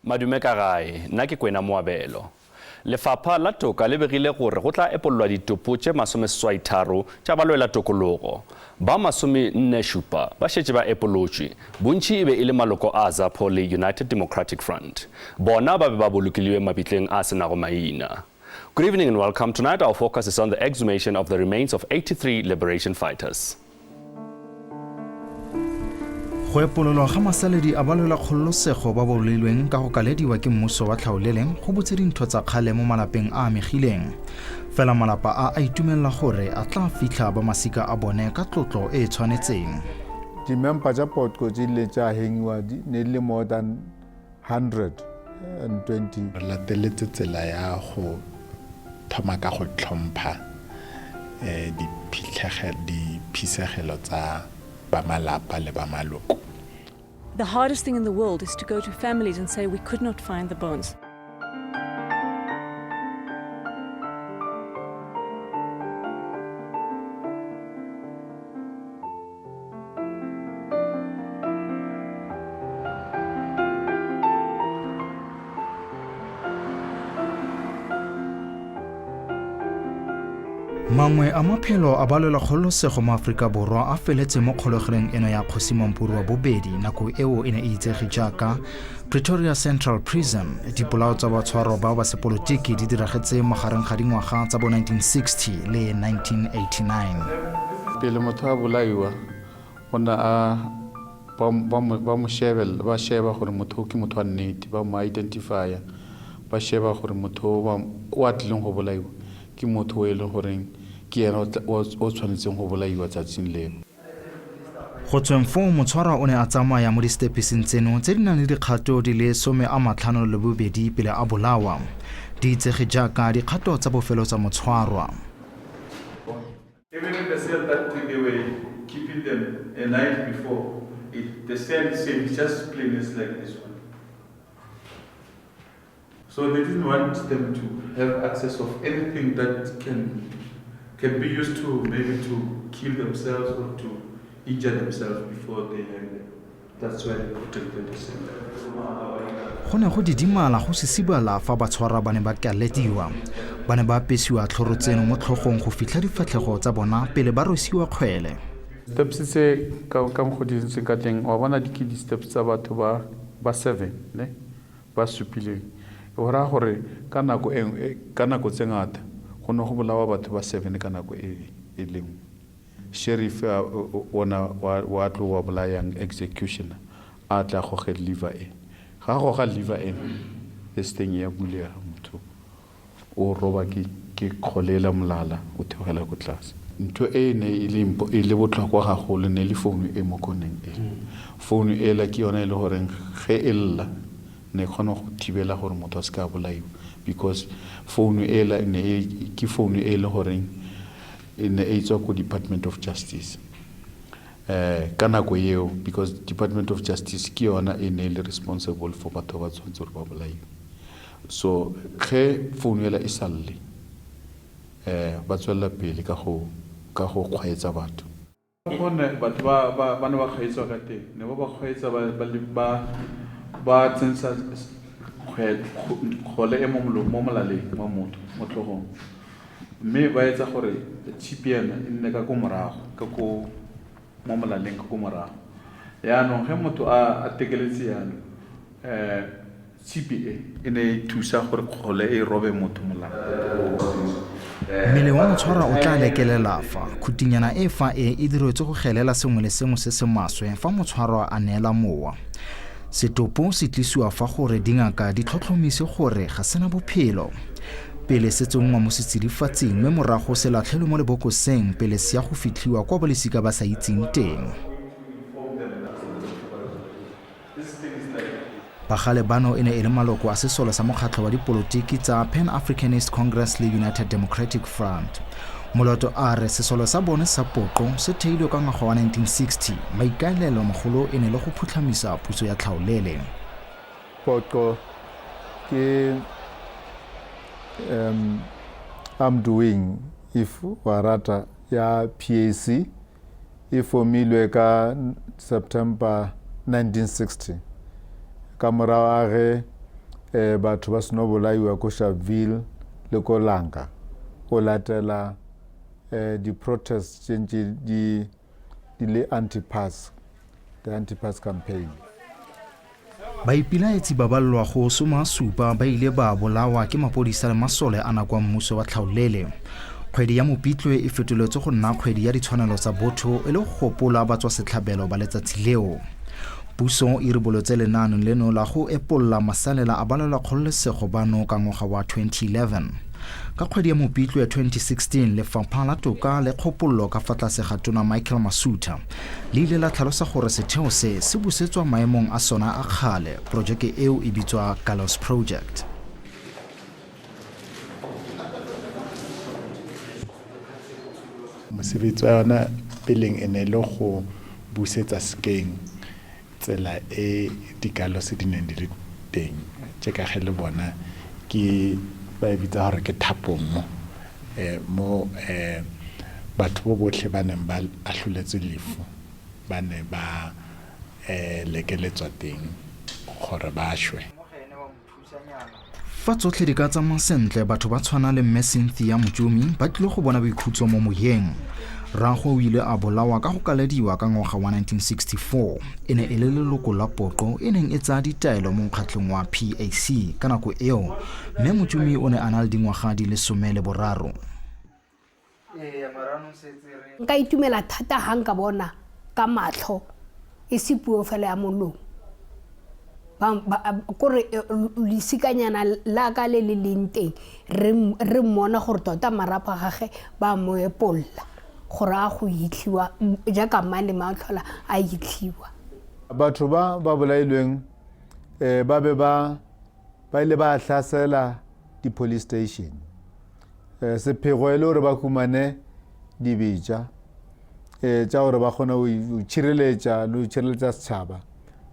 Madume ka gae, nna ke Kwena Moabelo. Lefapha la toka le begile gore go tla epolwa ditopo tše 33 tša balwela tokologo. Ba 47 ba šetše ba epolotšwe. Bontši e be e le maloko a ZAPO le United Democratic Front. Bona ba be ba bolokilwe mabitleng a senago maina. Good evening and welcome. Tonight our focus is on the exhumation of the remains of 83 liberation fighters. Go epololwa ga masaledi a balwela kgololosego ba bolilweng ka go kalediwa ke mmuso wa tlhaoleleng go botse dintho tsa kgale mo malapeng a amegileng. Fela malapa a itumelela gore a tla fitlha ba masika a bone ka tlotlo e tshwanetseng. Dimempa tsa Poqo di le tsa hengiwa ne le more than 120. Re lateletse tsela ya go thoma ka go tlhompha diphisegelo tsa ba malapa le ba maloko. The hardest thing in the world is to go to families and say we could not find the bones. Mangwe a maphelo a balwela kgololosego mo Afrika Borwa a feletse mo kgologeleng eno ya Kgosi Mampuru wa bobedi nako eo e ne e itsege jaaka Pretoria Central Prison. Dipolao tsa batshwaro ba sepolotiki di diragetse magareng ga dingwaga tsa bo 1960 le 1989. Pele motho a bolaiwa ona a ba mo sheba gore motho ke motho wa nnete, ba mo identifya, ba sheba gore motho wa tlileng go bolaiwa ke motho e leng gore ke yena o tshwanetseng go bolaiwa tsatsing leo. Go tsweng foo motshwara o ne a tsamaya mo distepiseng tseno tse di nang le dikgato di le 52 pele a bolawa. Di itsege jaaka dikgato tsa bofelo tsa motshwarwa. Even in the cell that they were keeping them a night before, the cell is just plain as like this one. So they didn't want them to have access of anything that can be used to maybe to kill themselves or to injure themselves before they hang them. That's why they protected the cell. Go ne go didimala go sisibala fa batshwara ba ne ba kalediwa. Ba ne ba apesiwa tlhoro tseno mo tlhogong go fitlha difatlhego tsa bona pele ba rosiwa kgwele. Steps tse ka go di se ka teng wa bona di steps tsa batho ba 7 ne ba supileng. Ora gore ka nako tse ngata go no go bolawa batho ba 7 ka nako e leng. Sheriff ona wa tlo wa bolayang executioner a tla go ge liver e ga go ga liver e steng ya bulela motho o roba ke kholela molala o theogela go tlase. Ntho e ne e le botlhokwa ga go le ne le phone e mo koneng e phone e la ke yona e le gore ge e lla ne khona go thibela gore motho a se ka bolaiwa because phone e la ne ke phone e le gore in the Department of Justice. Kanako yeo because Department of Justice ki yona e ne le responsible for batho ba tshwanetse ba bolaiwa. So ge phone ela e salle ba tswela pele ka go kgwaetsa batho. Gone batho ba ne ba kgwaetsa ka teng ne ba kgwaetsa ba tsensa khole e mo molaleng mo motho mo tlhogong. Mme ba etsa gore chip yana e nne ka go morago ka go mo molaleng ka go morago. Yaanong ge motho a tekeletse yana chip e ne thusa gore khole e robe motho molao. Mmele wa motshwara o tla lekelela fa khutinyana e fa e diretswe go gelela sengwe le sengwe se se maswe fa motshwara a neela mowa. Setopo se tlisiwa fa gore dingaka di tlhotlhomise gore ga sena bophelo. Pele se tsongwa mo setsidifatsing mme morago se latlhelwe mo lebokoseng pele se ya go fitlhiwa kwa balesika ba sa itseng teng. Bagale bano e ne e le maloko a sesole sa mokgatlho wa dipolotiki tsa Pan-Africanist Congress le United Democratic Front. Moloto a re sesole sa bone sa Poqo se theilwe ka ngwaga wa 1960 maikaelelo mogolo e ne le go phutlhamisa puso ya tlhaolele. Poqo ke I'm doing if warata ya PAC e formilwe ka September 1960 ka morago ge batho ba seno bolaiwa ko Sharpeville le ko Langa go latela di-protests tše ntši di le anti-pass, the anti-pass campaign. Baipilaetsi ba ballwago 70 ba ile ba bolawa ke mapodisa le masole a nakwa mmuso wa tlhaolele. Kgwedi ya Mopitlwe e fetoletswe go nna kgwedi ya ditshwanelo tsa botho e le go gopola batswa setlhabelo ba letsatsi leo. Puso e ribolotse lenaano leno la go epolola masalela a balelwa kgololesego bano ka ngwaga wa 2011. Ka kgwedi ya Mopitlwe ya 2016 lefapha la toka le kgopollo ka fa tlase ga Tona Michael Masutha le ile la tlhalosa gore setheo se busetswa maemong a sona a kgale. Projeke eo e bitswa Gallows Project. Mosebetsi wa yona peleng e ne le go busetsa sekeng tsela e di-gallows di neng di le teng tše ka ge le bona ke ba bitsa gore ke thapong mo batho bo botlhe ba neng ba ahloletswe lefu ba ne ba lekeletswa teng gore ba shwe. Fa tsotlhe di ka tsamaya sentle batho ba tshwana le mme Cynthia Mojumi ba tlile go bona boikhutso mo moyeng. Rraagwe o ile a bolawa ka go kalediwa ka ngwaga wa 1964 e ne e le leloko la Poqo e neng e tsaya ditaelo mo mokgatlhong wa PAC ka nako eo mme Mojumi o ne a na le dingwaga di le 13. Nka itumela thata ha nka bona ka matlho e se puo fela ya molong kore lisikanyana la ka le leng teng re mmona gore tota marapo a gage ba mo epolla gore a go hitlhiwa jaaka mane matlhola a hitlhiwa. Batho ba bolailweng ba be ba ile ba hlasela di-police station sephego e le gore ba khumane dibetša tša gore ba kgona go tšhireletša le go tšhireletša setšhaba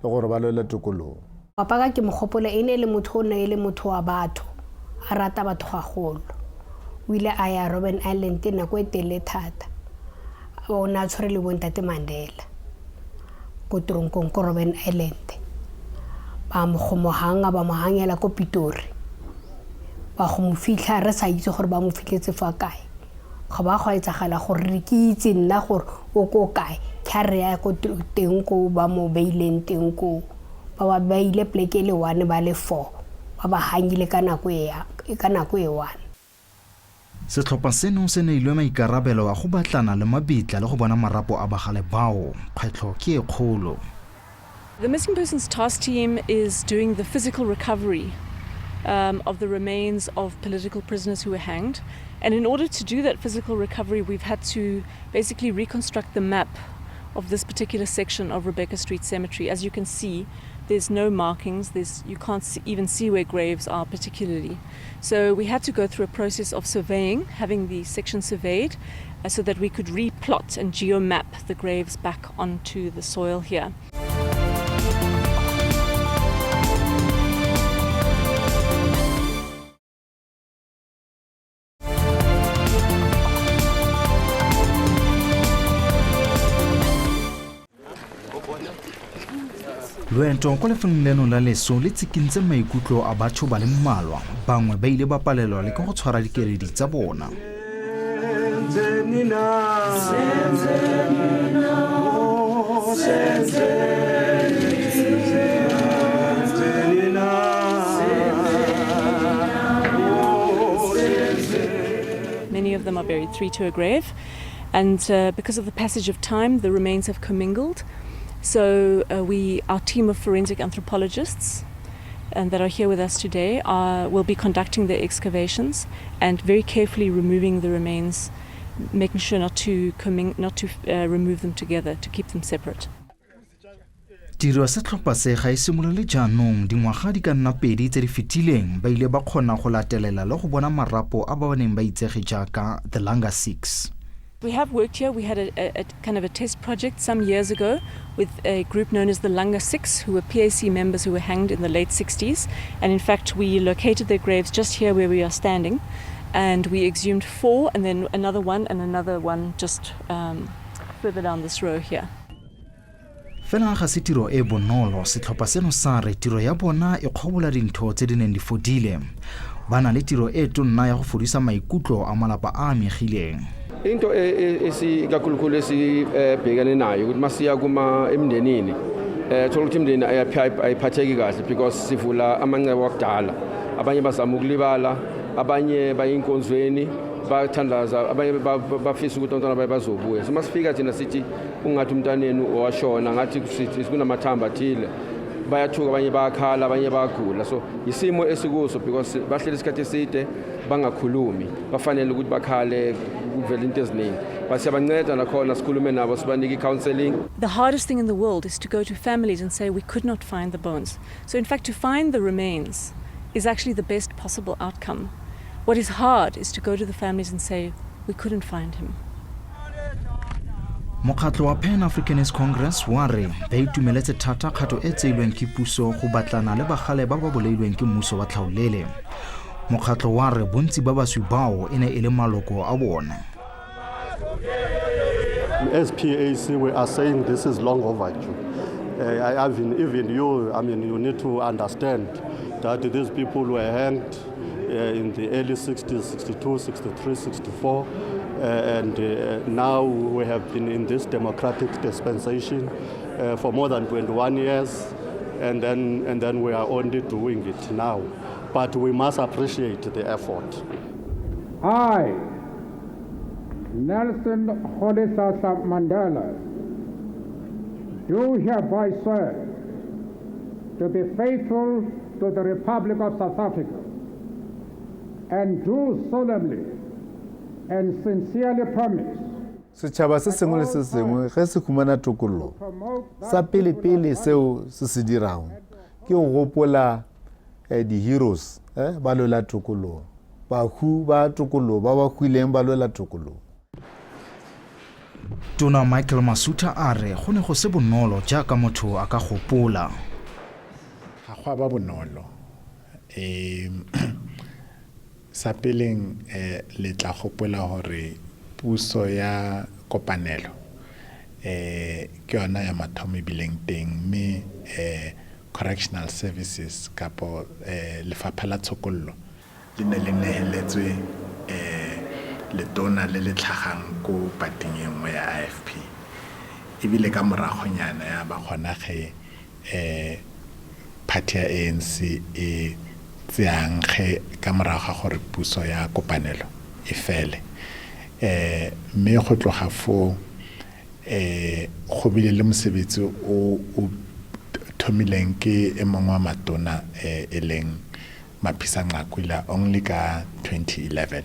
le gore ba lwela tokologo. Papa ka ke mogopolo e ne le motho o ne e le motho wa batho a rata batho gagolo o ile a ya Robben Island nako e telele thata o ne a tshwere le bontate Mandela ko toronkong ko Robben Island ba mo gomohanga ba mo hangela ko Pretoria ba go mo fitlha re sa itse gore ba mo fitletse fa kae go ba go etsagala gore re ke itse nna gore o ko kae ka re ya ko teng ko ba mo beileng teng ko ba ba ile pleke le 1 ba le 4 ba ba hangile ka nako e 1. Setlhopha seno se ne ilwe maikarabelo a go batlana le mabitla le go bona marapo a bagale bao kgwetlho ke e kgolo. The Missing Persons Task Team is doing the physical recovery of the remains of political prisoners who were hanged. And in order to do that physical recovery, we've had to basically reconstruct the map of this particular section of Rebecca Street Cemetery. As you can see, there's no markings, you can't even see where graves are particularly. So we had to go through a process of surveying, having the section surveyed, so that we could replot and geomap the graves back onto the soil here. Loento kwa lefelong leno la leso le tsikintse maikutlo a batho ba le mmalwa bangwe ba ile ba palelwa le ka go tshwara dikeredi tsa bona. Many of them are buried 3 to a grave, and because of the passage of time the remains have commingled. So our team of forensic anthropologists that are here with us today will be conducting the excavations and very carefully removing the remains, making sure not to remove them together, to keep them separate. Tiro ya setlhopha se ga e simolole jaanong dingwaga di ka nna 2 tse di fetileng ba ile ba kgona go latelela le go bona marapo a ba neng ba itsege jaaka the Langa 6. We have worked here. We had a kind of a test project some years ago with a group known as the Langa 6, who were PAC members who were hanged in the late 60s. And in fact, we located their graves just here where we are standing. And we exhumed 4 and then another one just further down this row here. fela ga se tiro e bonolo setlhopha seno sa re tiro ya bona e kgobola dintho tse di neng di fodile ba na le tiro e tonna ya go fodisa maikutlo a malapa a amegileng into kakhulukhulu esibhekane nayo ukuthi masiya kuma emndenini thola ukuthi imndeni ayiphatheki kahle because sivula amancebo wakudala abanye bazama ukulibala abanye bayinkonzweni bathandaza abanye bafisa ukuthi abantwana bazobuya so masifika thina sithi ungathi umntaneni owashona ngathi kunamathamba athile bayathuka abanye bayakhala abanye bayagula so isimo esikuso because bahleli isikhathi eside bangakhulumi bafanele ukuthi bakhale kuvela into eziningi basiyabanceda nakhona sikhulume nabo sibanike counseling. The hardest thing in the world is to go to families and say we could not find the bones. So in fact to find the remains is actually the best possible outcome. What is hard is to go to the families and say we couldn't find him. Mokgatlo wa Pan-Africanist Congress wa re ba itumeletse thata kgato e tseilweng ke puso go batlana le bagale ba ba bolailweng ke mmuso wa tlhaolele. Mokgatlo wa re bontsi ba baswi bao ene e le maloko a bona. As PAC, we are saying this is long overdue. Even you, you need to understand that these people were hanged in the early 60s, 62, 63, 64, and now we have been in this democratic dispensation for more than 21 years, and then we are only doing it now. But we must appreciate the effort. I, Nelson Rolihlahla Mandela, do hereby swear to be faithful to the Republic of South Africa and do solemnly and sincerely promise. Setšhaba se sengwe le se sengwe ge se khumana tokololo sa pele seo se se dirago ke go gopola di-heroes ba lwela tokololo bahu ba tokololo ba ba hwileng ba lwela tokololo. Tona Michael Masutha a re go ne go se bonolo jaaka motho a ka gopola. Ga go ba bonolo sa peleng le tla gopola gore puso ya kopanelo ke yona ya mathomo bileng teng mme correctional services kapo lefapha la tshokollo le ne le neheletswe letona le le tlhagang ko pating engwe ya AFP ebile ka moragonyana ya ba gona ge party ya ANC e tseang ge ka moraga gore puso ya kopanelo e fele mme go tloga fo go bile le mosebetsi o thomileng ke e mongwe wa matona e leng Maphisa Nqakwila only ka 2011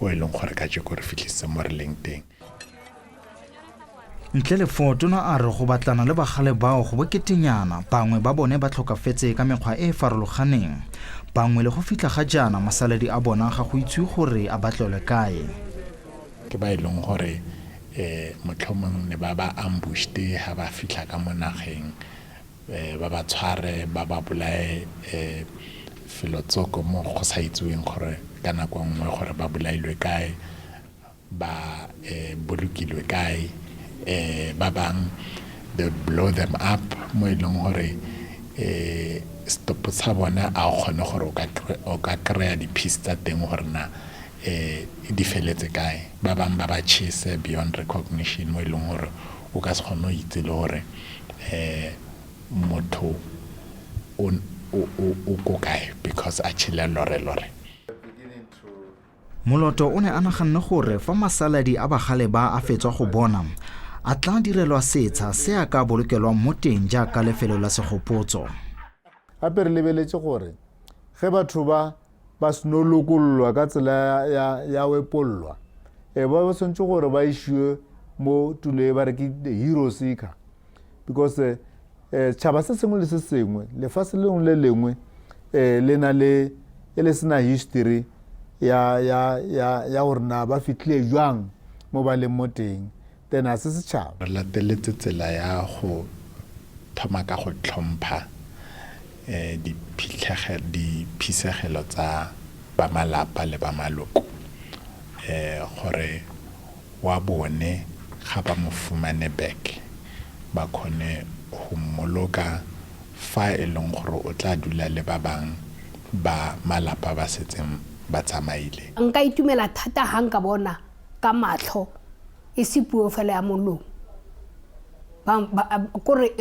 o e leng gore ka je gore fitlhise mo re leng teng. Ntle le Tona a re go batlana le bagale bao go boketenyana bangwe ba bone ba tlhokafetse ka mekgwa e farologaneng bangwe le go fitla ga jana masaledi a bona ga go itse gore a batlelwe kae. Ke ba ileng gore motlhomong ne ba ba ambushed ha ba fitla ka monageng ba ba tshware ba ba bolae filotsoko mo go sa itsweng gore ka nako nngwe gore ba bolailwe kae ba bolokilwe kae ba bang they blow them up mo ileng gore stop sa bona a gone gore o ka krea di-piece tsa teng gore na di feletse kae ba bang ba ba chase beyond recognition mo ileng gore o ka se kgone go itse le gore motho o go kae because a chile lore. Moloto o ne a naganne gore fa masaladi a bagale ba a fetswa go bona a tla direlwa setsha se a ka bolokelwa mo teng jaaka lefelo la segopotso. Gape re lebeletse gore ge batho ba senolokollwa ka tsela ya wepollwa ba tshwanetse gore ba ishiwe mo tulo ba re ke the hero seeker because tšhaba se sengwe le se sengwe lefase lengwe le lengwe le na le ele sena history ya gore na ba fitlhile jwang mo ba leng mo teng tena se setšhaba re lateletse tsela ya go thoma ka go tlhompha diphisegelo tsa ba malapa le ba maloko gore wa bone ga ba mo fumane back ba khone ho moloka fa e leng gore o tla dula le ba bang ba malapa ba setseng ba tsamaile. Nka itumela thata ha nka bona ka matlho e se puo fela ya molong kore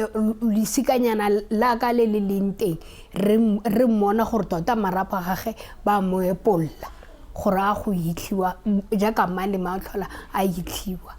lisikanyana la ka le le leng teng re mmona gore tota marapo a gage ba mo epolla gore a go itlhiwa jaaka mane matlhola a itlhiwa.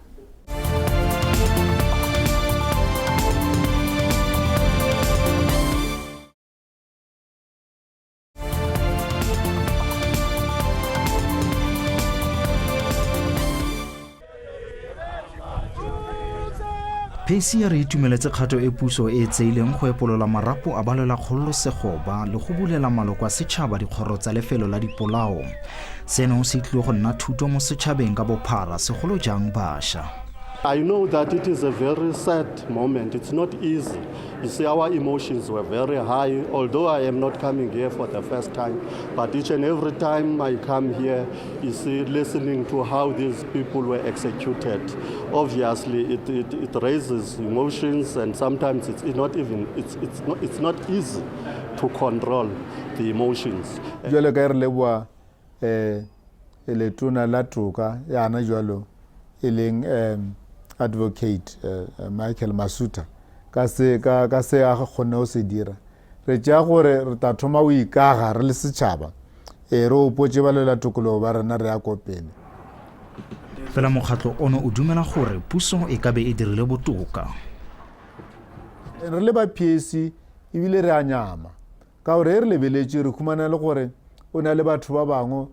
Pesi ya re itumeletse kgato e puso e tseileng go epolola marapo a balwela kgololosego ba le go bulela maloko a setšhaba dikgoro tsa lefelo la dipolao. Seno se tlile go nna thuto mo setšhabeng ka bophara segolo jang bašwa. I know that it is a very sad moment. It's not easy. You see, our emotions were very high, although I am not coming here for the first time. But each and every time I come here, you see, listening to how these people were executed, obviously it raises emotions, and sometimes it's not easy to control the emotions. Jwale ka re leboa le tona la toka yana jwalo eleng advocate Michael Masutha ka se a gone o se dira re tja gore re ta thoma o ikaga re le setšhaba re o potse ba lela tokologo ba rena re ya kopele. Fela mokgatlo ono o dumela gore puso e ka be e dirile botoka. Re le ba PSC ebile re a nyama ka gore re lebeletše re khumana le gore o na le batho ba bangwe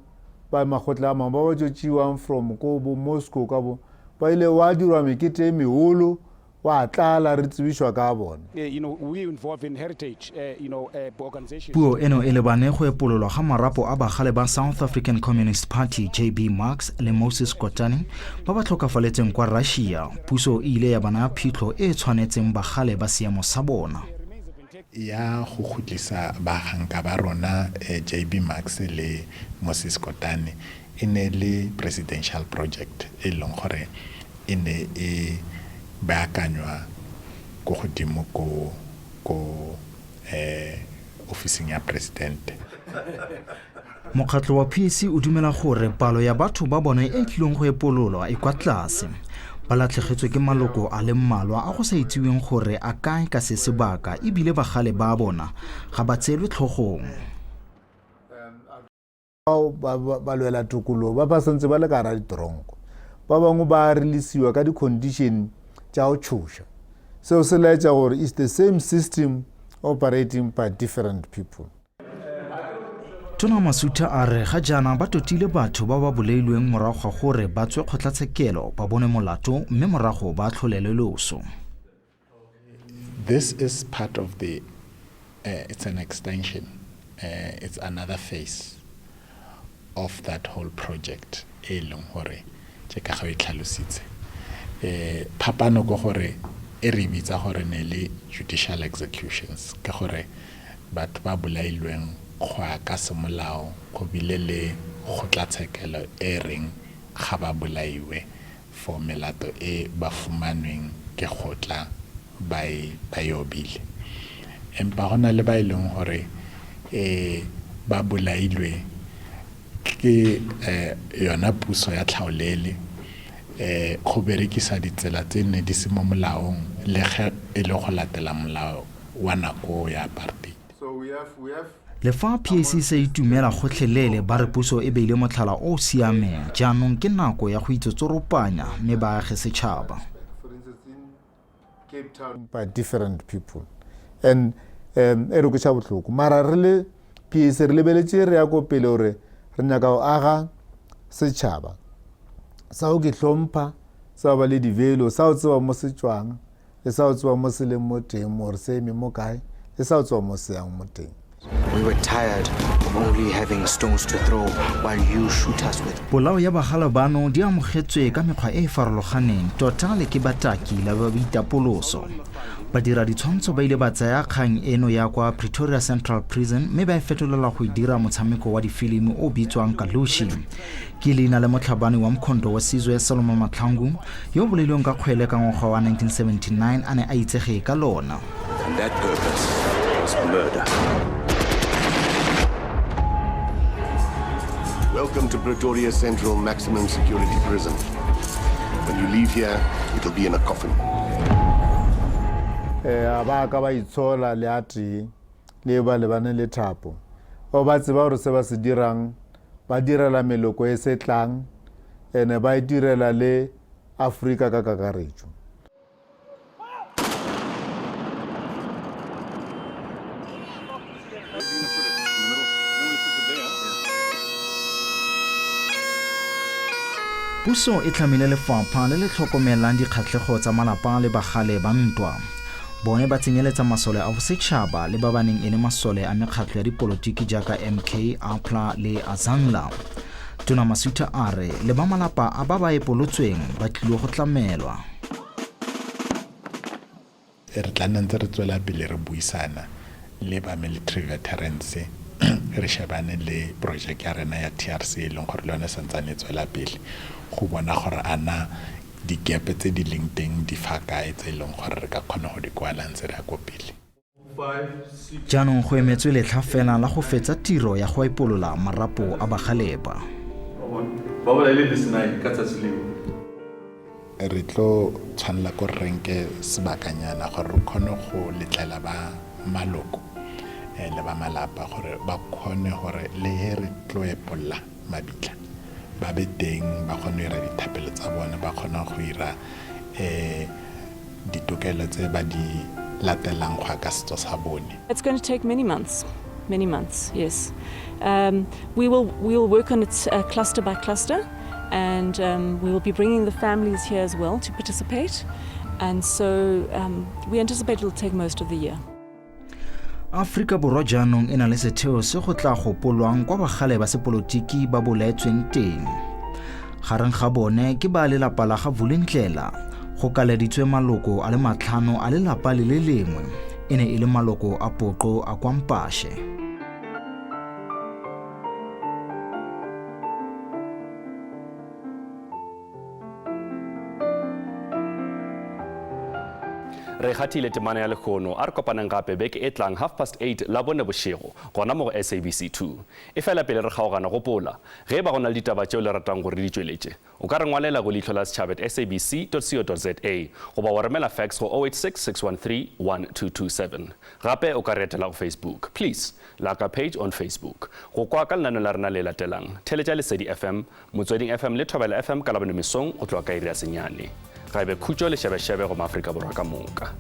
ba magotla a mangwe ba ba tšotšiwang from ko bo Moscow ka bo ba ile wa dirwa mekete e meholo wa tlala re tsebišwa ka bona. Puo eno e lebane go epololwa ga marapo a bagale ba South African Communist Party JB Marx le Moses Kotane ba ba tlhokafaletseng kwa Russia. Puso e ile ya bana phitlho e tshwanetseng bagale ba seemo sa bona. Ya go khutlisa baganka ba rona JB Marx le Moses Kotane e ne le presidential project e leng gore e ne e baakanywa go godimo ko ofising ya president. Mokgatlo wa PSC o dumela gore palo ya batho ba bona e tlileng go epololwa e kwa tlase. Ba latlhegetswe ke maloko a le mmalwa a go sa itsiweng gore a kae ka se sebaka ebile bagale ba bona ga ba tseelwe tlhogong. Ba lwela tokologo ba santse ba le ka hara ditoronko ba bangwe ba releasiwa ka di-condition tša go tšhoša seo se laetša gore it's the same system operating by different people. Tona Masutha a re ga jaana ba totile batho ba ba boleilweng morago ga gore ba tswe kgotlatshekelo ba bone molato mme morago ba tlholele loso. This is part of the it's an extension, it's another phase of that whole project e leng gore tse ka go itlhalositse phapano go gore e re bitsa gore ne le judicial executions ka gore batho ba bolailweng khwa ka semolao go bile le kgotlatshekelo e reng ga ba bolaiwe for melato e ba fumanweng ke khotla ba yobile empa gona le ba ileng gore ba bolailwe ke yona puso ya tlhaolele go berekisa ditsela tse ne di se mo molaong le e le go latela molao wa nako ya apartheid. Le fa PSC se itumela gotlhelele ba re puso e beile motlhala o siameng jaanong ke nako ya go itsotsoropanya mme baagi setšhaba. By different people and e re go tša botlhoko mara re le PSC re lebeletše re ya ko pele gore re nyaka go aga setšhaba sa go ke hlompha sa ba le divelo sa go tseba mo setšwang le sa go tseba mo se leng mo teng mo re se eme mo kae le sa go tseba mo se yang mo teng. We were tired of only having stones to throw while you shoot us with. Polao ya bagala bano di amogetswe ka mekgwa e farologaneng tota le ke bataki la ba boitapoloso. Badira ditshwantsho ba ile ba tsaya kgang eno ya kwa Pretoria Central Prison mme ba e fetolela go dira motshameko wa difilimi o bitswang Gallows. Ke leina le motlhabane wa mkhondo wa sizwe Solomon Matlhangu yo bolelong ka kgwele ka ngwaga wa 1979 a ne a itsege ka lona. And that purpose was murder. Welcome to Pretoria Central Maximum Security Prison. When you leave here, it'll be in a coffin. Ba ka ba itshola le ati le ba le bane le thapo. O ba tseba gore se ba se dirang ba direla meloko e setlang ene ba direla le Afrika ka kakaretso. Puso e tlamile lefapha le le tlhokomelang dikgatlhego tsa malapa le bagale ba ntwa. Bone ba tsenyeletsa masole a bosetšhaba le ba baneng e le masole a mekgatlho ya dipolotiki jaaka MK, APLA le Azangla. Tona Masutha a re le ba malapa a ba ba epolotsweng ba tlile go tlamelwa. Re tla ntse re tswela pele re buisana le ba military veterans re shebane le project ya rena ya TRC e leng gore le yone santsane e tswela pele go bona gore ana dikepe tse di leng teng di fa kae tse leng gore re ka kgona go di kwala ntse re ya go pele. Jaanong go emetswe letlha fela la go fetsa tiro ya go ipolola marapo a bagaleba. Re tlo tshwanela go renke sebakanyana gore re kgone go letlela ba maloko le ba malapa gore ba kgone gore le he re tlo epolla mabitla ba be teng ba kgone ira dithapelo tsa bona ba kgona go ira ditokelo tse ba di latelang go ka setso sa bone. It's going to take many months, yes. We will work on it cluster by cluster, and we will be bringing the families here as well to participate, and so we anticipate it will take most of the year. Afrika Borwa jaanong e na le setheo se go tla gopolwang kwa bagale ba sepolotiki ba bolaetsweng teng. Gareng ga bone ke ba lelapa la ga Vulindlela go kaleditswe maloko a le matlhano a lelapa le le lengwe e ne e le maloko a Poqo a kwa Mpashe. Re kgatile temana ya lekgono a re kopanang gape beke e tlang 8:30 la bone bošego gona mo go SABC 2 e fela pele re kgaogana gopola ge ba gona le ditaba tšeo le ratang gore di tšweletše o ka re ngwalela go Leihlo La Sechaba sabc.co.za goba wa romela fax go 0866131227 gape o ka re etela go Facebook. Please like our page on Facebook. Go kwa ka lenaneo la rena le latelang theletša Lesedi FM, Motsweding FM le Thobela FM ka labone mesong go tloa ka iri ya senyane. Ga ebe khutšo le šebešebe go Maafrika Borwa ka moka.